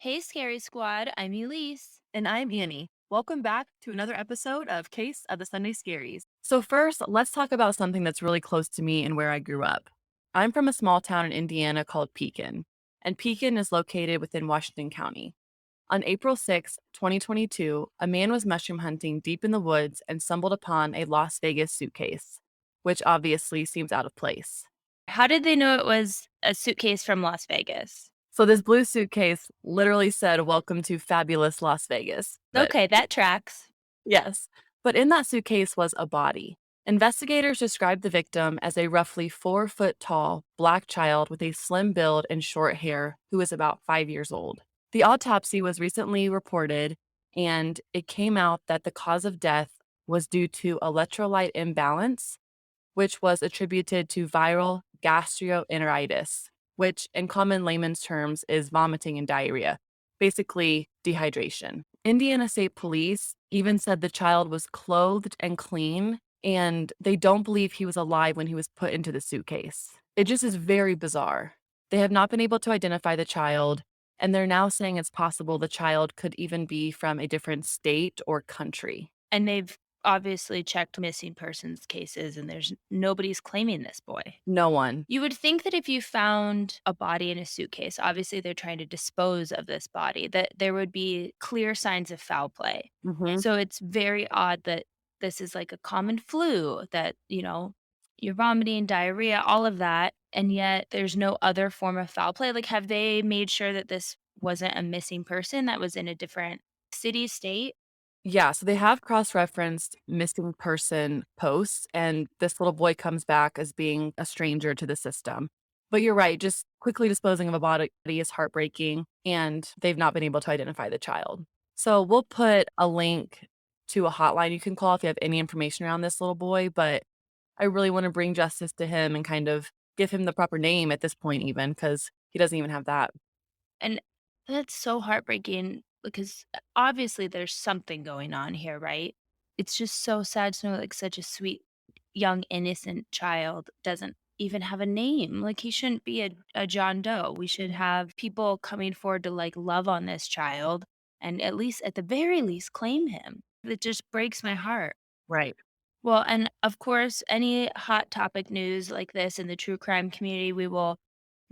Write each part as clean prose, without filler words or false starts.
Hey, Scary Squad, I'm Elise. And I'm Annie. Welcome back to another episode of Case of the Sunday Scaries. So, first, let's talk about something that's really close to me and where I grew up. I'm from a small town in Indiana called Pekin, and Pekin is located within Washington County. On April 6, 2022, a man was mushroom hunting deep in the woods and stumbled upon a Las Vegas suitcase, which obviously seems out of place. How did they know it was a suitcase from Las Vegas? So, this blue suitcase literally said, "Welcome to fabulous Las Vegas." But Okay, that tracks. yes, but in that suitcase was a body. Investigators described the victim as a roughly 4 foot tall black child with a slim build and short hair who was about 5 years old. The autopsy was recently reported, and it came out that the cause of death was due to electrolyte imbalance, which was attributed to viral gastroenteritis, which in common layman's terms is vomiting and diarrhea, basically dehydration. Indiana State Police even said the child was clothed and clean, and they don't believe he was alive when he was put into the suitcase. It just is very bizarre. They have not been able to identify the child, and they're now saying it's possible the child could even be from a different state or country. And they've obviously checked missing persons cases, and nobody's claiming this boy. No one. You would think that if you found a body in a suitcase, obviously they're trying to dispose of this body, that there would be clear signs of foul play. Mhm. So it's very odd that this is like a common flu that, you're vomiting, diarrhea, all of that, and yet there's no other form of foul play. Like, have they made sure that this wasn't a missing person that was in a different city, state? Yeah, so they have cross-referenced missing person posts, and this little boy comes back as being a stranger to the system. But you're right, just quickly disposing of a body is heartbreaking, and they've not been able to identify the child. So we'll put a link to a hotline you can call if you have any information around this little boy, but I really want to bring justice to him and kind of give him the proper name at this point even because he doesn't even have that. And that's so heartbreaking because obviously there's something going on here, right? It's just so sad to know like such a sweet, young, innocent child doesn't even have a name. Like he shouldn't be a John Doe. We should have people coming forward to like love on this child and at least at the very least claim him. It just breaks my heart. Right. Well, and of course, any hot topic news like this in the true crime community, we will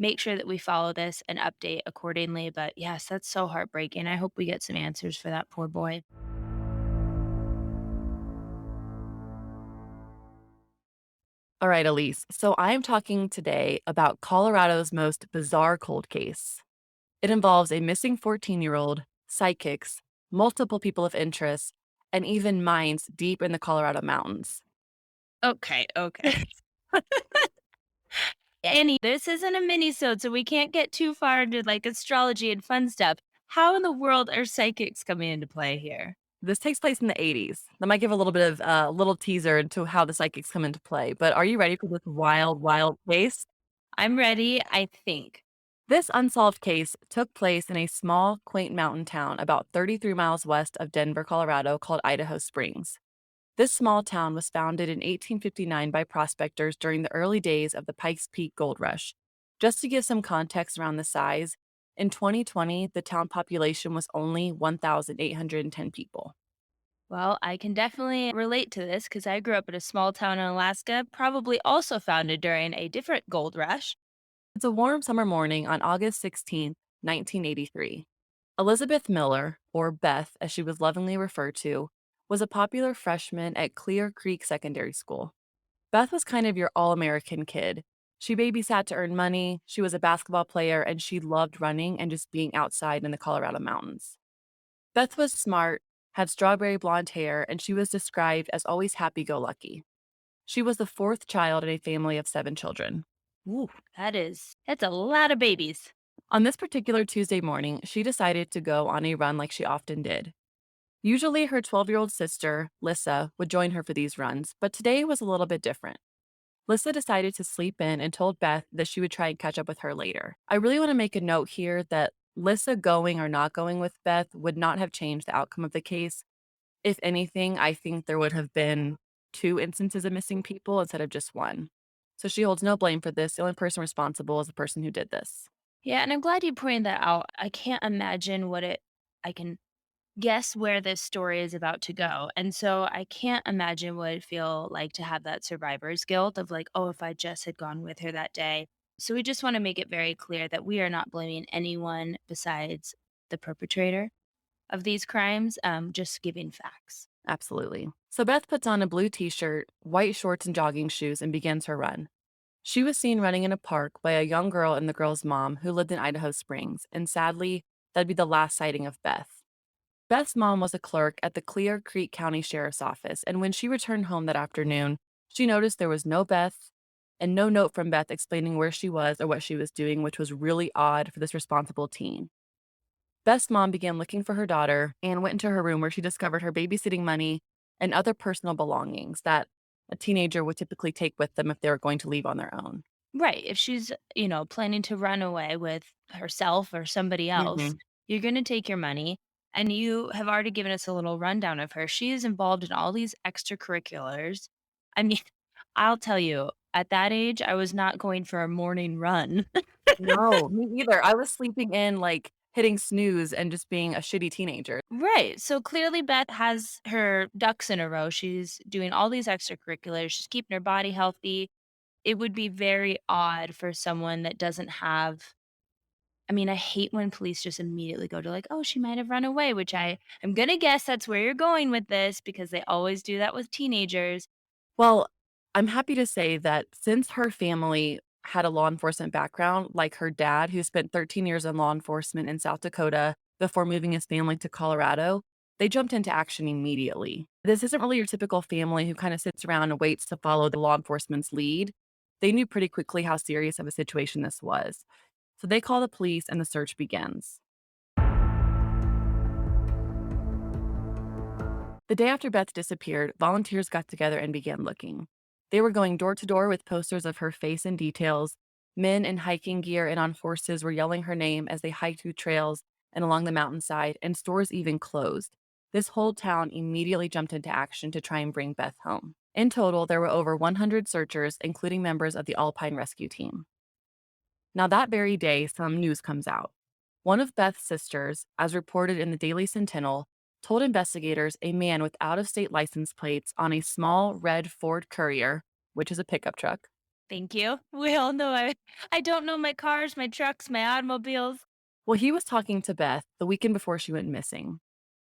make sure that we follow this and update accordingly. But yes, that's so heartbreaking. I hope we get some answers for that poor boy. All right, Elise. So I am talking today about Colorado's most bizarre cold case. It involves a missing 14-year-old, psychics, multiple people of interest, and even mines deep in the Colorado mountains. Okay, okay. Annie, this isn't a mini-sode, so we can't get too far into like astrology and fun stuff. How in the world are psychics coming into play here? This takes place in the 80s. That might give a little bit of a little teaser into how the psychics come into play. But are you ready for this wild, wild case? I'm ready, I think. This unsolved case took place in a small, quaint mountain town about 33 miles west of Denver, Colorado, called Idaho Springs. This small town was founded in 1859 by prospectors during the early days of the Pikes Peak Gold Rush. Just to give some context around the size, in 2020, the town population was only 1,810 people. Well, I can definitely relate to this because I grew up in a small town in Alaska, probably also founded during a different gold rush. It's a warm summer morning on August 16th, 1983. Elizabeth Miller, or Beth as she was lovingly referred to, was a popular freshman at Clear Creek Secondary School. Beth was kind of your all American kid. She babysat to earn money, she was a basketball player, and she loved running and just being outside in the Colorado mountains. Beth was smart, had strawberry blonde hair, and she was described as always happy go lucky. She was the fourth child in a family of 7 children. Ooh, that's a lot of babies. On this particular Tuesday morning, she decided to go on a run like she often did. Usually, her 12-year-old sister, Lissa, would join her for these runs, but today was a little bit different. Lissa decided to sleep in and told Beth that she would try and catch up with her later. I really want to make a note here that Lissa going or not going with Beth would not have changed the outcome of the case. If anything, I think there would have been 2 instances of missing people instead of just one. So she holds no blame for this. The only person responsible is the person who did this. Yeah, and I'm glad you pointed that out. I can't imagine I can guess where this story is about to go. And so I can't imagine what it'd feel like to have that survivor's guilt of like, oh, if I just had gone with her that day. So we just want to make it very clear that we are not blaming anyone besides the perpetrator of these crimes, just giving facts. Absolutely. So Beth puts on a blue t shirt, white shorts, and jogging shoes and begins her run. She was seen running in a park by a young girl and the girl's mom who lived in Idaho Springs, and sadly, that'd be the last sighting of Beth. Beth's mom was a clerk at the Clear Creek County Sheriff's Office, and when she returned home that afternoon, she noticed there was no Beth and no note from Beth explaining where she was or what she was doing, which was really odd for this responsible teen. Beth's mom began looking for her daughter and went into her room where she discovered her babysitting money and other personal belongings that a teenager would typically take with them if they were going to leave on their own. Right. If she's, planning to run away with herself or somebody else, Mhm. you're going to take your money. And you have already given us a little rundown of her. She is involved in all these extracurriculars. I mean, I'll tell you, at that age, I was not going for a morning run. No, me either. I was sleeping in, like, hitting snooze and just being a shitty teenager. Right. So clearly, Beth has her ducks in a row. She's doing all these extracurriculars, she's keeping her body healthy. It would be very odd for someone that doesn't have. I mean, I hate when police just immediately go to like, "Oh, she might have run away," which I am gonna guess that's where you're going with this because they always do that with teenagers. Well, I'm happy to say that since her family had a law enforcement background, like her dad, who spent 13 years in law enforcement in South Dakota before moving his family to Colorado, they jumped into action immediately. This isn't really your typical family who kind of sits around and waits to follow the law enforcement's lead. They knew pretty quickly how serious of a situation this was. So they call the police and the search begins. The day after Beth disappeared, volunteers got together and began looking. They were going door to door with posters of her face and details. Men in hiking gear and on horses were yelling her name as they hiked through trails and along the mountainside, and stores even closed. This whole town immediately jumped into action to try and bring Beth home. In total, there were over 100 searchers, including members of the Alpine Rescue Team. Now, that very day, some news comes out. One of Beth's sisters, as reported in the Daily Sentinel, told investigators a man with out of state license plates on a small red Ford Courier, which is a pickup truck. Thank you. We all know I don't know my cars, my trucks, my automobiles. Well, he was talking to Beth the weekend before she went missing.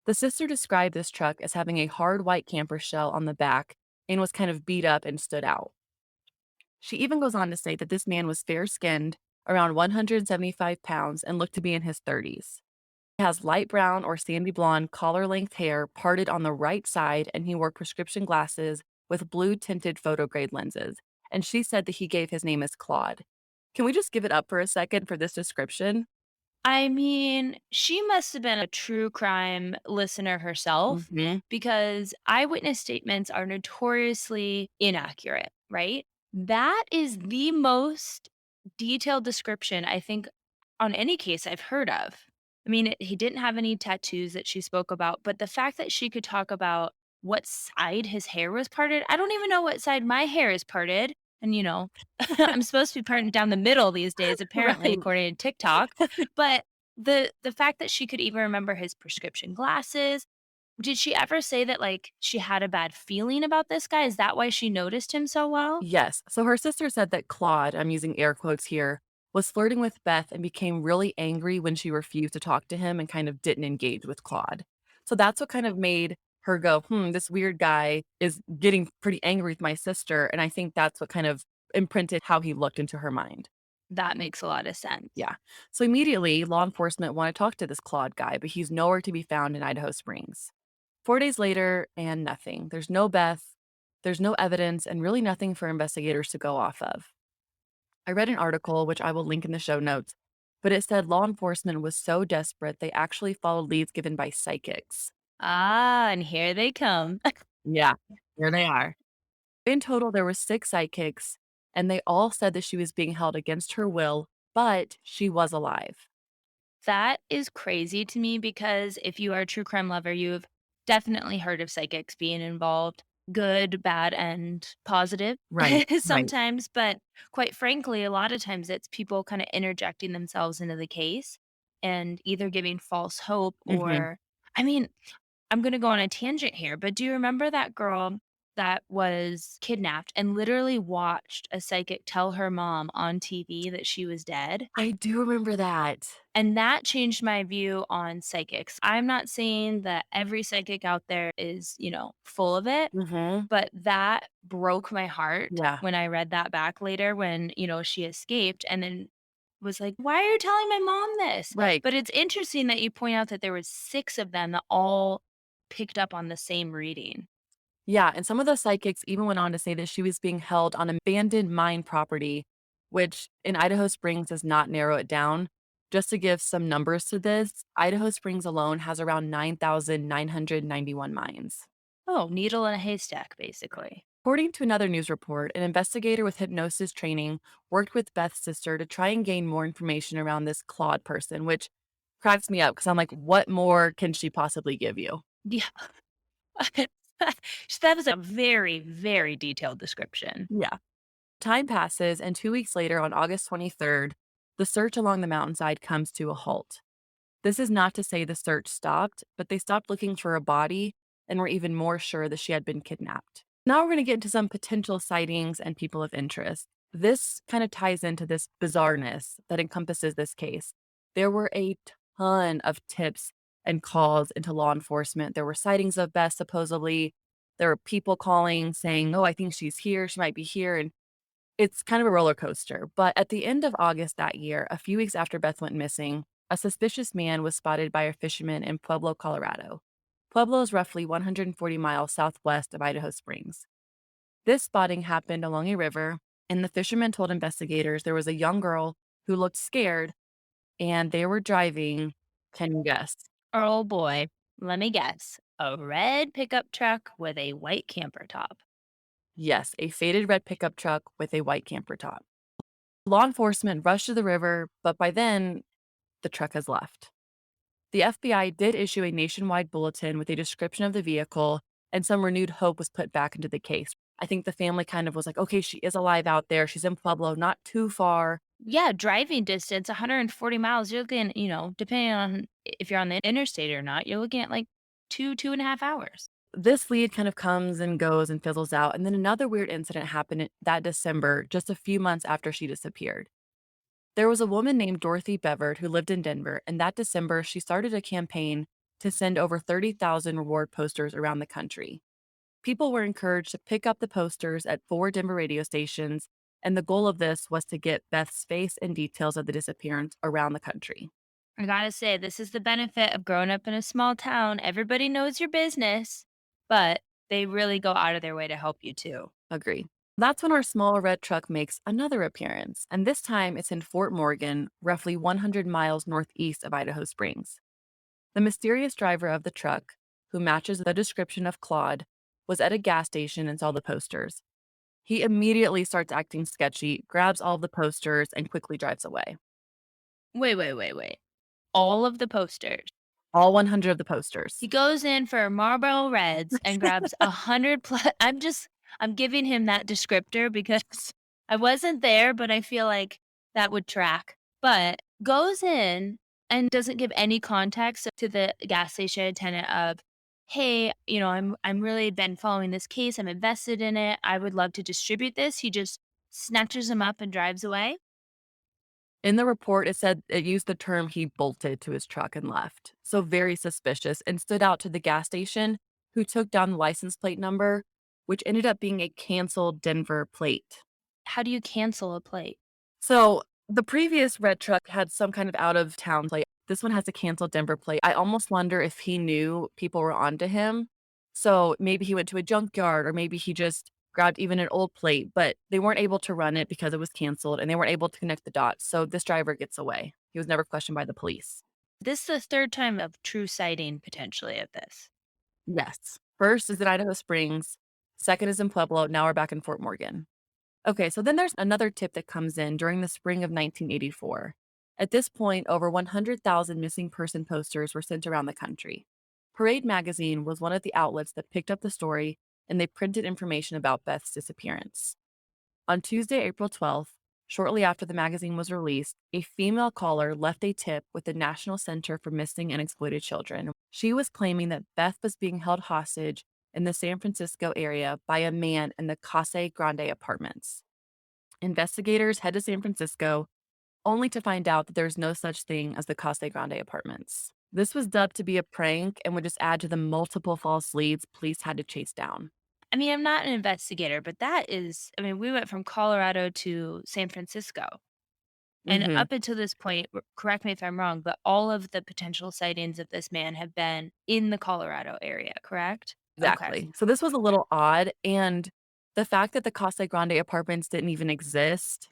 The sister described this truck as having a hard white camper shell on the back and was kind of beat up and stood out. She even goes on to say that this man was fair skinned, around 175 pounds, and looked to be in his 30s. Has light brown or sandy blonde collar length hair parted on the right side, and he wore prescription glasses with blue tinted photo grade lenses. And she said that he gave his name as Claude. Can we just give it up for a second for this description? I mean, she must have been a true crime listener herself Hmm. because eyewitness statements are notoriously inaccurate, right? That is the most detailed description I think on any case I've heard of. I mean, he didn't have any tattoos that she spoke about, but the fact that she could talk about what side his hair was parted, I don't even know what side my hair is parted. And, I'm supposed to be parting down the middle these days, apparently, Right. according to TikTok. But the fact that she could even remember his prescription glasses, did she ever say that, like, she had a bad feeling about this guy? Is that why she noticed him so well? Yes. So her sister said that Claude, I'm using air quotes here, was flirting with Beth and became really angry when she refused to talk to him and kind of didn't engage with Claude. So that's what kind of made her go, this weird guy is getting pretty angry with my sister. And I think that's what kind of imprinted how he looked into her mind. That makes a lot of sense. Yeah. So immediately, law enforcement want to talk to this Claude guy, but he's nowhere to be found in Idaho Springs. 4 days later, and nothing. There's no Beth, there's no evidence, and really nothing for investigators to go off of. I read an article, which I will link in the show notes, but it said law enforcement was so desperate they actually followed leads given by psychics. Ah, and here they come. Yeah, here they are. In total, there were 6 psychics, and they all said that she was being held against her will, but she was alive. That is crazy to me because if you are a true crime lover, you've definitely heard of psychics being involved. good, bad, and positive Right, right. sometimes, but quite frankly, a lot of times it's people kinda interjecting themselves into the case and either giving false hope Mhm. or I mean, I'm gonna go on a tangent here, but do you remember that girl that was kidnapped and literally watched a psychic tell her mom on TV that she was dead? I do remember that. And that changed my view on psychics. I'm not saying that every psychic out there is, full of it, Mhm. but that broke my heart Yeah, when I read that back later when, she escaped and then was like, "Why are you telling my mom this?" right. But it's interesting that you point out that there was 6 of them that all picked up on the same reading. Yeah, and some of the psychics even went on to say that she was being held on abandoned mine property, which in Idaho Springs does not narrow it down. Just to give some numbers to this, Idaho Springs alone has around 9,991 mines. Oh, needle in a haystack, basically. According to another news report, an investigator with hypnosis training worked with Beth's sister to try and gain more information around this Claude person, which cracks me up because I'm like, what more can she possibly give you? Yeah. That was a very, very detailed description. Yeah. Time passes, and 2 weeks later, on August 23rd, the search along the mountainside comes to a halt. This is not to say the search stopped, but they stopped looking for a body and were even more sure that she had been kidnapped. Now we're going to get into some potential sightings and people of interest. This kind of ties into this bizarreness that encompasses this case. There were a ton of tips and calls into law enforcement. There were sightings of Beth, supposedly. There were people calling saying, "Oh, I think she's here. She might be here." And it's kind of a roller coaster, but at the end of August that year, a few weeks after Beth went missing, a suspicious man was spotted by a fisherman in Pueblo, Colorado. Pueblo is roughly 140 miles southwest of Idaho Springs. This spotting happened along a river, and the fisherman told investigators there was a young girl who looked scared, and they were driving. Can you guess? Oh boy, let me guess. A red pickup truck with a white camper top. Yes, a faded red pickup truck with a white camper top. Law enforcement rushed to the river, but by then, the truck has left. The FBI did issue a nationwide bulletin with a description of the vehicle, and some renewed hope was put back into the case. I think the family kind of was like, okay, she is alive out there. She's in Pueblo, not too far. Yeah, driving distance, 140 miles, you're looking, depending on if you're on the interstate or not, you're looking at like 2.5 hours. This lead kind of comes and goes and fizzles out. And then another weird incident happened that December, just a few months after she disappeared. There was a woman named Dorothy Bevard who lived in Denver, and that December, she started a campaign to send over 30,000 reward posters around the country. People were encouraged to pick up the posters at 4 Denver radio stations, and the goal of this was to get Beth's face and details of the disappearance around the country. I gotta say, this is the benefit of growing up in a small town. Everybody knows your business, but they really go out of their way to help you too. Agree. That's when our small red truck makes another appearance, and this time it's in Fort Morgan, roughly 100 miles northeast of Idaho Springs. The mysterious driver of the truck, who matches the description of Claude, was at a gas station and saw the posters. He immediately starts acting sketchy, grabs all of the posters, and quickly drives away. Wait, wait, wait, wait. All of the posters. All 100 of the posters. He goes in for Marlboro Reds and grabs 100 plus. I'm giving him that descriptor because I wasn't there, but I feel like that would track. But goes in and doesn't give any context to the gas station attendant of, "Hey, I'm really been following this case. I'm invested in it. I would love to distribute this." He just snatches him up and drives away. In the report, it said it used the term he bolted to his truck and left. So very suspicious and stood out to the gas station, who took down the license plate number, which ended up being a canceled Denver plate. How do you cancel a plate? So the previous red truck had some kind of out of town plate. This one has a canceled Denver plate. I almost wonder if he knew people were onto him. So maybe he went to a junkyard or maybe he just grabbed even an old plate, but they weren't able to run it because it was canceled and they weren't able to connect the dots. So this driver gets away. He was never questioned by the police. This is the third time of true sighting potentially of this. Yes. First is in Idaho Springs. Second is in Pueblo. Now we're back in Fort Morgan. Okay, so then there's another tip that comes in during the spring of 1984. At this point, over 100,000 missing person posters were sent around the country. Parade magazine was one of the outlets that picked up the story and they printed information about Beth's disappearance. On Tuesday, April 12th, shortly after the magazine was released, a female caller left a tip with the National Center for Missing and Exploited Children. She was claiming that Beth was being held hostage in the San Francisco area by a man in the Casa Grande apartments. Investigators head to San Francisco only to find out that there's no such thing as the Casa Grande apartments. This was dubbed to be a prank and would just add to the multiple false leads police had to chase down. I mean, I'm not an investigator, but that is I mean, we went from Colorado to San Francisco, and Mhm. up until this point, correct me if I'm wrong, but all of the potential sightings of this man have been in the Colorado area, correct? Okay. Exactly. So this was a little odd, and the fact that the Casa Grande apartments didn't even exist,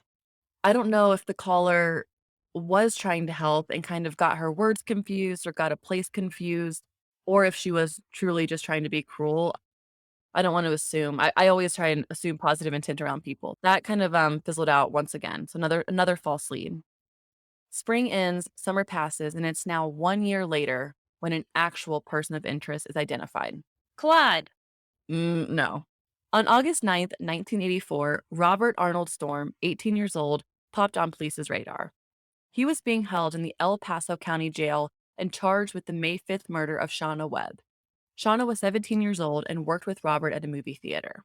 I don't know if the caller was trying to help and kind of got her words confused or got a place confused, or if she was truly just trying to be cruel. I don't want to assume. I always try and assume positive intent around people. That kind of fizzled out once again. So another false lead. Spring ends, summer passes, and it's now 1 year later when an actual person of interest is identified. Claude. No. On August 9th, 1984, Robert Arnold Storm, 18 years old, popped on police's radar. He was being held in the El Paso County Jail and charged with the May 5th murder of Shauna Webb. Shauna was 17 years old and worked with Robert at a movie theater.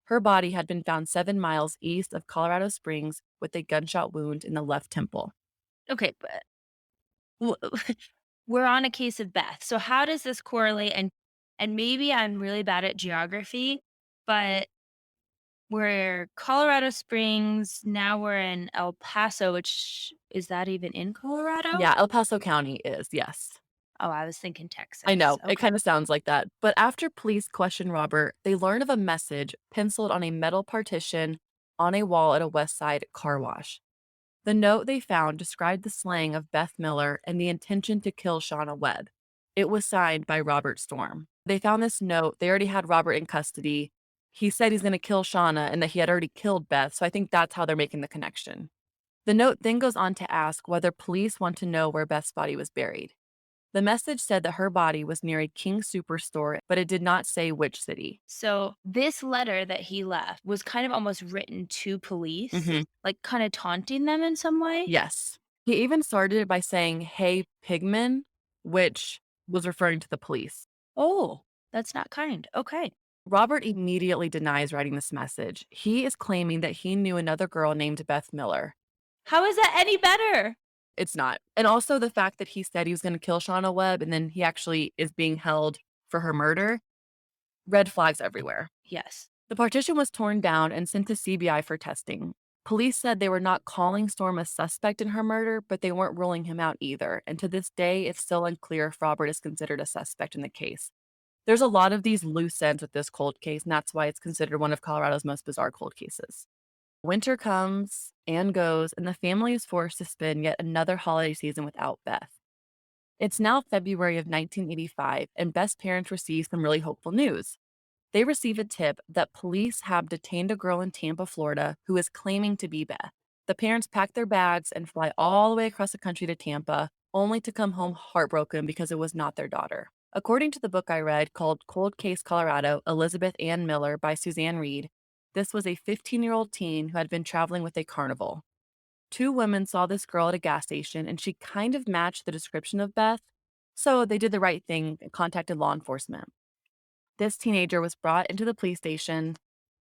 Her body had been found 7 miles east of Colorado Springs with a gunshot wound in the left temple. Okay, but w we're on a case of Beth, so how does this correlate? And maybe I'm really bad at geography, but we're Colorado Springs, now we're in El Paso, which is that even in Colorado? Yeah, El Paso County is, yes. Oh, I was thinking I Texas. know, it Okay. kinda sounds like that, but after police questioned Robert, they learned of a message penciled on a metal partition on a wall at a West Side car wash. The note they found described the slaying of Beth Miller and the intention to kill Shauna Webb. It was signed by Robert Storm. They found this note, they already had Robert in custody. He said he's gonna kill Shauna and that he had already killed Beth, so I think that's how they're making the connection. The note then goes on to ask whether police want to know where Beth's body was buried. The message said that her body was near a King Superstore, but it did not say which city. So, this letter that he left was kind of almost written to police, Mhm. like, kinda taunting them in some way? Yes. He even started it by saying, "Hey, pigman," which was referring to the police. Oh, that's not kind. Okay. Robert immediately denies writing this message. He is claiming that he knew another girl named Beth Miller. How is that any better? It's not. And also the fact that he said he was going to kill Shauna Webb and then he actually is being held for her murder, red flags everywhere. Yes. The partition was torn down and sent to CBI for testing. Police said they were not calling Storm a suspect in her murder, but they weren't ruling him out either. And to this day, it's still unclear if Robert is considered a suspect in the case. There's a lot of these loose ends with this cold case, and that's why it's considered one of Colorado's most bizarre cold cases. Winter comes and goes, and the family is forced to spend yet another holiday season without Beth. It's now February of 1985, and Beth's parents receive some really hopeful news. They receive a tip that police have detained a girl in Tampa, Florida, who is claiming to be Beth. The parents pack their bags and fly all the way across the country to Tampa, only to come home heartbroken because it was not their daughter. According to the book I read called Cold Case Colorado, Elizabeth Ann Miller by Suzanne Reed, this was a 15-year-old teen who had been traveling with a carnival. Two women saw this girl at a gas station and she kind of matched the description of Beth, so they did the right thing and contacted law enforcement. This teenager was brought into the police station,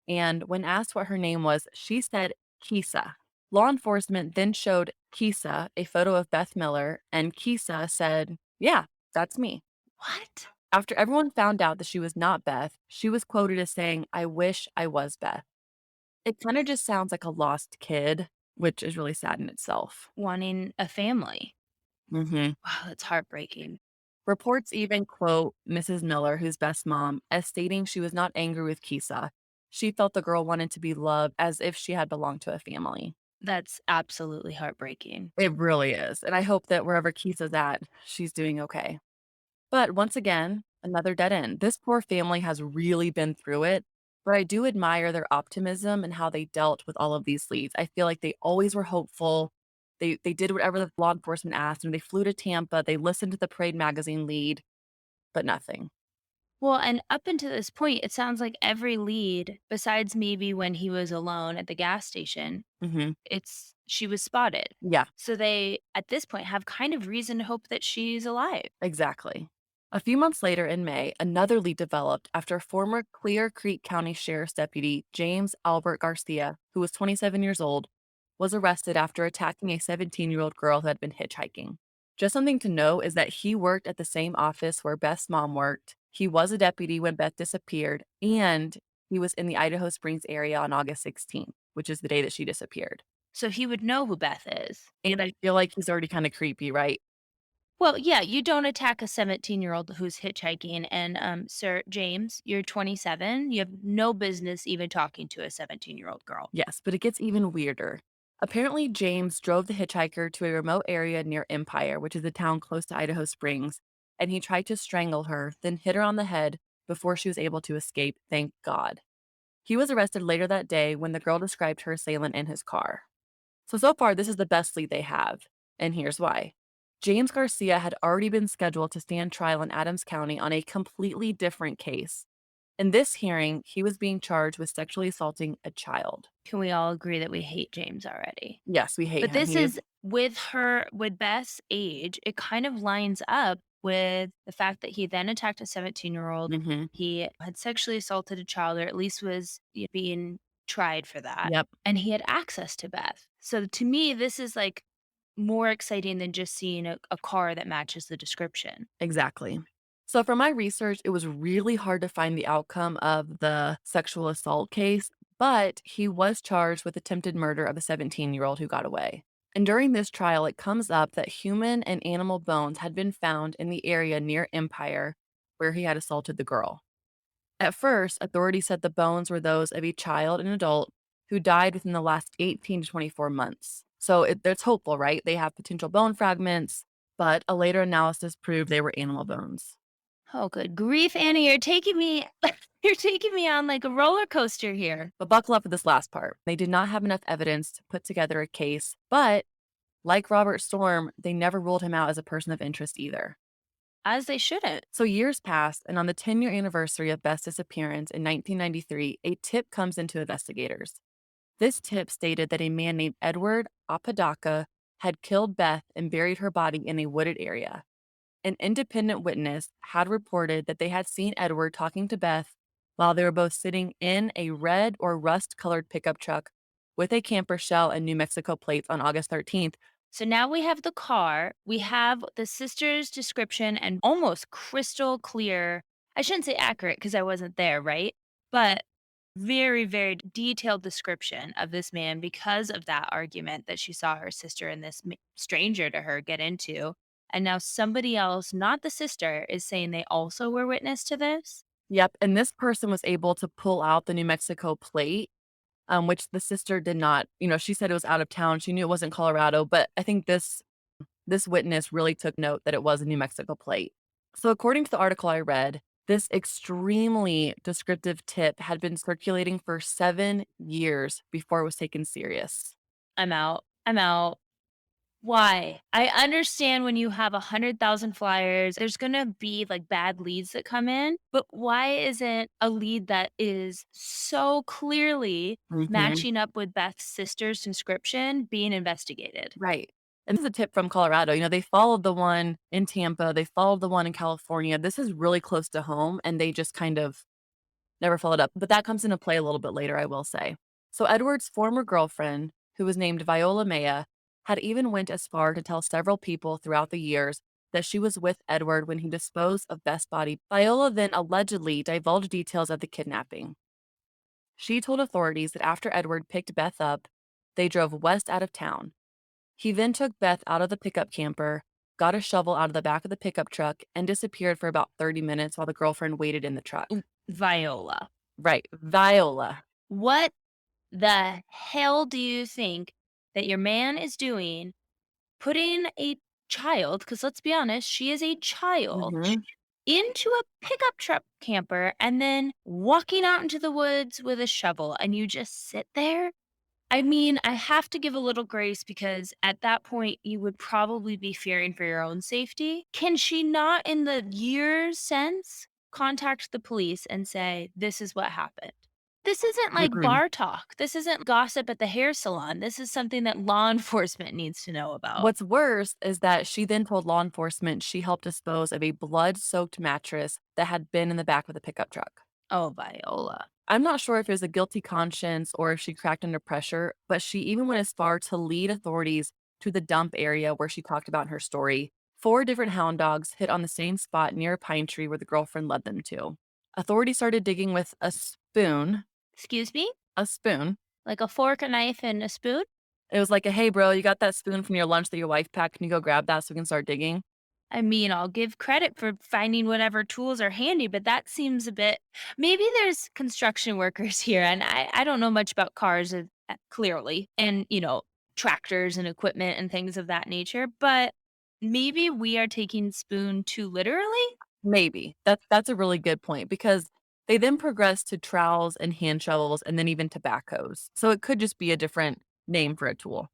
and when asked what her name was, she said Kisa. Law enforcement then showed Kisa a photo of Beth Miller, and Kisa said, "Yeah, that's me." What? After everyone found out that she was not Beth, she was quoted as saying, "I wish I was Beth." It kind of just sounds like a lost kid, which is really sad in itself. Wanting a family. Hmm. Wow, that's heartbreaking. Reports even quote Mrs. Miller, who's Beth's mom, as stating she was not angry with Kisa. She felt the girl wanted to be loved as if she had belonged to a family. That's absolutely heartbreaking. It really is. And I hope that wherever Kisa's at, she's doing okay. But once again, another dead end. This poor family has really been through it, but I do admire their optimism and how they dealt with all of these leads. I feel like they always were hopeful. They did whatever the law enforcement asked, and they flew to Tampa. They listened to the Parade magazine lead, but nothing. Well, and up until this point, it sounds like every lead, besides maybe when he was alone at the gas station, Hmm. it's she was spotted. Yeah, So they, at this point, have kind of reason to hope that she's alive. exactly. A few months later in May, another lead developed after former Clear Creek County Sheriff's Deputy James Albert Garcia, who was 27 years old, was arrested after attacking a 17-year-old girl who had been hitchhiking. Just something to know is that he worked at the same office where Beth's mom worked. He was a deputy when Beth disappeared, and he was in the Idaho Springs area on August 16th, which is the day that she disappeared. So he would know who Beth is. And I feel like he's already kind of creepy, right? Well, yeah, you don't attack a 17-year-old who's hitchhiking. And, Sir James, you're 27. You have no business even talking to a 17-year-old girl. Yes, but it gets even weirder. Apparently, James drove the hitchhiker to a remote area near Empire, which is a town close to Idaho Springs, and he tried to strangle her, then hit her on the head before she was able to escape, thank God. He was arrested later that day when the girl described her assailant in his car. So far, this is the best lead they have, and here's why. James Garcia had already been scheduled to stand trial in Adams County on a completely different case. In this hearing, he was being charged with sexually assaulting a child. Can we all agree that we hate James already? Yes, we hate But him. this He is is with Beth's age, it kind of lines up with the fact that he then attacked a 17-year-old. mhm. He had sexually assaulted a child, or at least was being tried for that. Yep, And he had access to Beth. So to me, this is like more exciting than just seeing a car that matches the description. exactly. So for my research, it was really hard to find the outcome of the sexual assault case, but he was charged with attempted murder of a 17-year-old who got away. And during this trial, it comes up that human and animal bones had been found in the area near Empire where he had assaulted the girl. At first, authorities said the bones were those of a child and adult who died within the last 18 to 24 months. So it's hopeful, right? They have potential bone fragments, but a later analysis proved they were animal bones. Oh, good grief, Annie, you're taking me you're taking me on like a roller coaster here. But buckle up for this last part. They did not have enough evidence to put together a case, but like Robert Storm, they never ruled him out as a person of interest either. As they shouldn't. So years passed, and on the 10-year anniversary of Beth's disappearance in 1993, a tip comes into investigators. This tip stated that a man named Edward Apodaca had killed Beth and buried her body in a wooded area. An independent witness had reported that they had seen Edward talking to Beth while they were both sitting in a red or rust colored pickup truck with a camper shell and New Mexico plates on August 13th. So now we have the car, we have the sister's description and almost crystal clear. I shouldn't say accurate because I wasn't there, right? But very, very detailed description of this man because of that argument that she saw her sister and this stranger to her get into. And now somebody else, not the sister, is saying they also were witness to this. Yep, and this person was able to pull out the New Mexico plate, which the sister did not. She said it was out of town. She knew it wasn't Colorado, but I think this witness really took note that it was a New Mexico plate. So, according to the article I read, this extremely descriptive tip had been circulating for 7 years before it was taken serious. I'm out. I'm out. Why? I understand when you have 100,000 flyers, there's gonna be, like, bad leads that come in, but why isn't a lead that is so clearly Mhm. matching up with Beth's sister's description being investigated? Right. And this is a tip from Colorado. They followed the one in Tampa, they followed the one in California. This is really close to home, and they just kind of never followed up. But that comes into play a little bit later, I will say. So Edward's former girlfriend, who was named Viola Maya, had even went as far to tell several people throughout the years that she was with Edward when he disposed of Beth's body. Viola then allegedly divulged details of the kidnapping. She told authorities that after Edward picked Beth up, they drove west out of town. He then took Beth out of the pickup camper, got a shovel out of the back of the pickup truck, and disappeared for about 30 minutes while the girlfriend waited in the truck. Viola. Right, Viola. What the hell do you think that your man is doing putting a child, because let's be honest, she is a child, Mhm. into a pickup truck camper and then walking out into the woods with a shovel and you just sit there? I mean, I have to give a little grace because at that point you would probably be fearing for your own safety. Can she not in the years since contact the police and say, "This is what happened." This isn't I like agree. bar talk. This isn't gossip at the hair salon. This is something that law enforcement needs to know about. What's worse is that she then told law enforcement she helped dispose of a blood-soaked mattress that had been in the back of the pickup truck. Oh, Viola. I'm not sure if it was a guilty conscience or if she cracked under pressure, but she even went as far to lead authorities to the dump area where she talked about in her story. 4 different hound dogs hit on the same spot near a pine tree where the girlfriend led them to. Authorities started digging with Excuse me? a spoon. Like a fork, a knife, and a spoon? It was like, "Hey, bro, you got that spoon from your lunch that your wife packed? Can you go grab that so we can start digging?" I mean, I'll give credit for finding whatever tools are handy, but that seems a bit maybe there's construction workers here, and I don't know much about cars, clearly, and, tractors and equipment and things of that nature, but maybe we are taking spoon too literally? Maybe. That's a really good point because they then progressed to trowels and hand shovels and then even tobaccos. So it could just be a different name for a tool.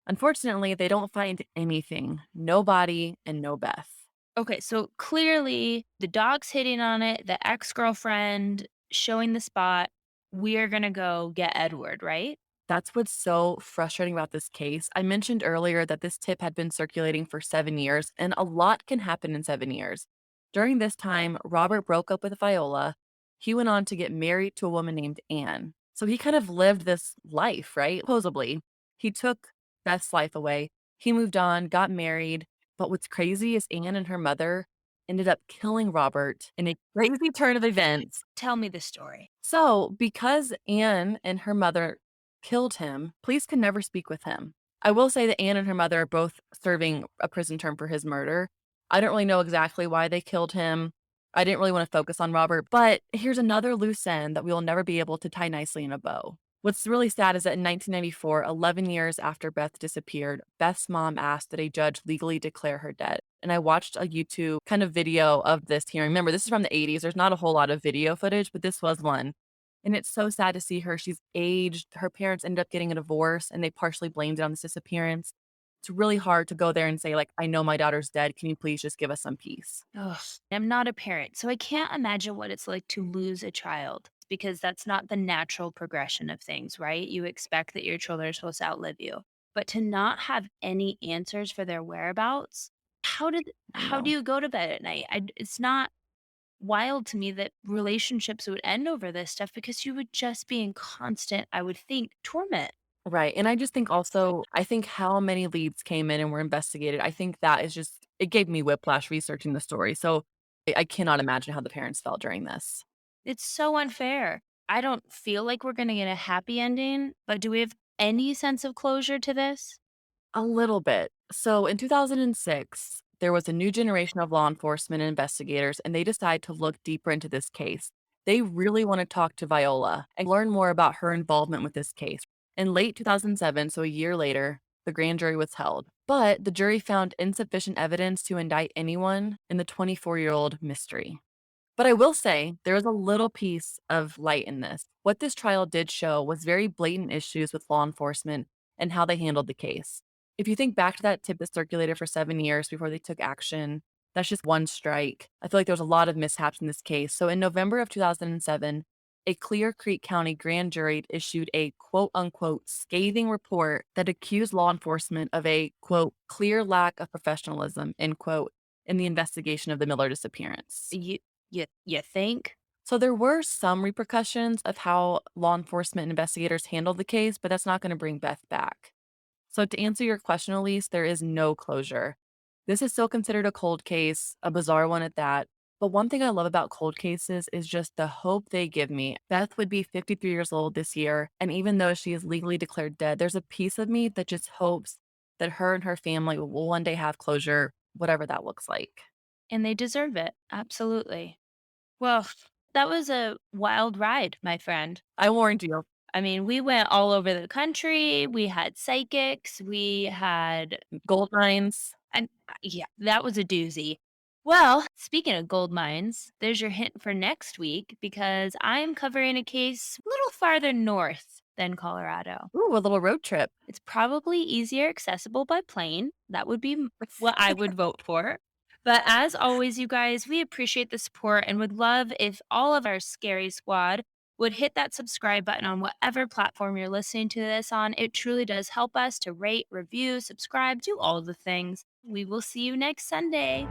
Unfortunately, they don't find anything. No body and no Beth. Okay, so clearly the dog's hitting on it, the ex-girlfriend showing the spot. We are gonna go get Edward, right? That's what's so frustrating about this case. I mentioned earlier that this tip had been circulating for 7 years, and a lot can happen in 7 years. During this time, Robert broke up with Viola. He went on to get married to a woman named Anne. So he kind of lived this life, right? Supposedly. He took Beth's life away. He moved on, got married. But what's crazy is Anne and her mother ended up killing Robert in a crazy turn of events. Tell me the story. So, because Anne and her mother killed him, police could never speak with him. I will say that Anne and her mother are both serving a prison term for his murder. I don't really know exactly why they killed him. I didn't really want to focus on Robert, but here's another loose end that we will never be able to tie nicely in a bow. What's really sad is that in 1994, 11 years after Beth disappeared, Beth's mom asked that a judge legally declare her dead. And I watched a YouTube kind of video of this hearing. Remember, this is from the 80s. There's not a whole lot of video footage, but this was one. And it's so sad to see her. She's aged. Her parents ended up getting a divorce and they partially blamed it on this disappearance. It's really hard to go there and say, like, I know my daughter's dead. Can you please just give us some peace? Ugh. I'm not a parent, so I can't imagine what it's like to lose a child because that's not the natural progression of things, right? You expect that your children are supposed to outlive you. But to not have any answers for their whereabouts, I how do know. you go to bed at night? It's not wild to me that relationships would end over this stuff because you would just be in constant, I would think, torment. Right, and I just think also I think how many leads came in and were investigated, I think that is just it gave me whiplash researching the story, so I cannot imagine how the parents felt during this. It's so unfair. I don't feel like we're gonna get a happy ending, but do we have any sense of closure to this? A little bit. So in 2006, there was a new generation of law enforcement and investigators, and they decided to look deeper into this case. They really want to talk to Viola and learn more about her involvement with this case. In late 2007, so a year later, the grand jury was held, but the jury found insufficient evidence to indict anyone in the 24-year-old mystery. But I will say there is a little piece of light in this. What this trial did show was very blatant issues with law enforcement and how they handled the case. If you think back to that tip that circulated for 7 years before they took action, that's just one strike. I feel like there was a lot of mishaps in this case. So in November of 2007, a Clear Creek County grand jury issued a quote unquote scathing report that accused law enforcement of a quote clear lack of professionalism end quote in the investigation of the Miller disappearance. You think? So there were some repercussions of how law enforcement investigators handled the case, but that's not going to bring Beth back. So to answer your question, Elise, there is no closure. This is still considered a cold case, a bizarre one at that. But one thing I love about cold cases is just the hope they give me. Beth would be 53 years old this year, and even though she is legally declared dead, there's a piece of me that just hopes that her and her family will one day have closure, whatever that looks like. And they deserve it. Absolutely. Well, that was a wild ride, my friend. I warned you. I mean, we went all over the country. We had psychics. We had Gold mines. and yeah, that was a doozy. Well, speaking of gold mines, there's your hint for next week because I'm covering a case a little farther north than Colorado. Ooh, a little road trip. It's probably easier accessible by plane. That would be what I would vote for. But as always, you guys, we appreciate the support and would love if all of our scary squad would hit that subscribe button on whatever platform you're listening to this on. It truly does help us to rate, review, subscribe, do all the things. We will see you next Sunday.